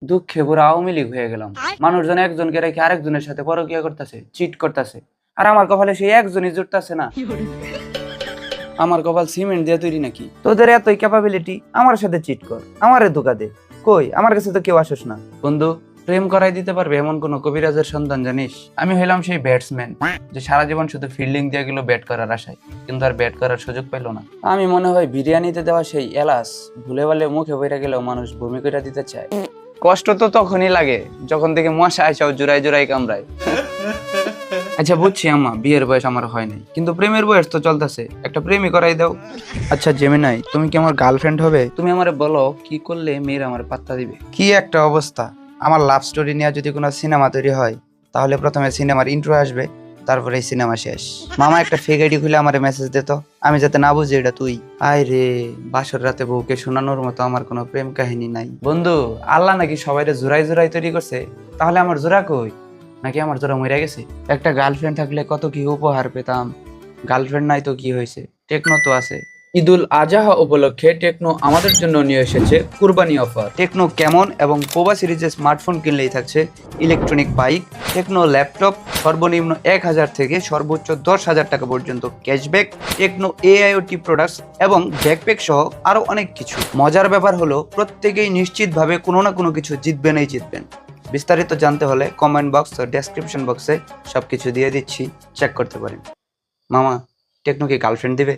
দুঃখে পুরো আওয়ামী লীগ হয়ে গেলাম। মানুষজন একজনকে রেখে আরেকজনের সাথে পরকিয়া করতেছে, চিট করতেছে, আর আমার কপালে সেই একজনই জুটতেছে না। আমার কপাল সিমেন্ট দিয়ে তৈরি নাকি? তোদের এতই ক্যাপাবিলিটি, আমার সাথে চিট কর, আমারে ধোকা দে। কই, আমার কাছে তো কেউ আসোস না। বন্ধু, প্রেম করাই দিতে পারবে এমন কোন কবিরাজের সন্ধান জানিস? আমি হইলাম সেই ব্যাটসম্যান যে সারা জীবন শুধু ফিল্ডিং দিয়ে গেল ব্যাট করার আশায়, কিন্তু আর ব্যাট করার সুযোগ পেল না। আমি মনে হয় বিরিয়ানিতে দেওয়া সেই এলাচ ভুলে ভালে মুখে বইরা গেলেও মানুষ ভূমি করে দিতে চায়। কষ্ট তো তখনই লাগে যখন থেকে মশা আইসাও জোড়াই জোড়াই কামড়ায়। আচ্ছা বুঝছি আম্মা, বিয়ের বয়স আমার হয় নাই, কিন্তু প্রেমের বয়স তো চলতেছে, একটা প্রেমই করাই দাও। আচ্ছা জেমিনাই, তুমি কি আমার গার্লফ্রেন্ড হবে? তুমি আমারে বলো কি করলে মেয়েরা আমার পাত্তা দিবে। কি একটা অবস্থা! আমার লাভ স্টোরি নিয়ে যদি কোনো সিনেমা তৈরি হয়, তাহলে প্রথমে সিনেমার ইন্ট্রো আসবে, তারপরে এই সিনেমা শেষ। মামা একটা ফেক আইডি খুলে আমারে মেসেজ দিত, আমি যাতে না বুঝি এটা তুই। আয় রে, বাসর রাতে বউকে শোনানোর মতো আমার কোনো প্রেম কাহিনী নাই। বন্ধু, আল্লাহ নাকি সবাইরে জোড়াই জোড়াই তৈরি করছে, তাহলে আমার জোড়া কই? নাকি আমার জোড়া মরে গেছে? একটা গার্লফ্রেন্ড থাকলে কত কি উপহার পেতাম, গার্লফ্রেন্ড নাই তো কি হয়েছে, টেকনো তো আছে। ঈদুল আজহা উপলক্ষে টেকনো আমাদের জন্য নিয়ে এসেছে কুরবানি অফার। টেকনো কেমন এবং পোভা সিরিজের স্মার্টফোন কিনলেই থাকছে ইলেকট্রনিক বাইক, টেকনো ল্যাপটপ, সর্বনিম্ন 1000 থেকে সর্বোচ্চ 10,000 টাকা পর্যন্ত ক্যাশব্যাক, টেকনো AIoT প্রোডাক্টস এবং ব্যাকপ্যাক সহ আরো অনেক কিছু। মজার ব্যাপার হলো প্রত্যেকেই নিশ্চিতভাবে কোনো না কোনো কিছু জিতবেনই জিতবেন। বিস্তারিত জানতে হলে কমেন্ট বক্স ও ডেসক্রিপশন বক্সে সবকিছু দিয়ে দিচ্ছি, চেক করতে পারেন। মামা, টেকনো কি গার্লফ্রেন্ড দিবে?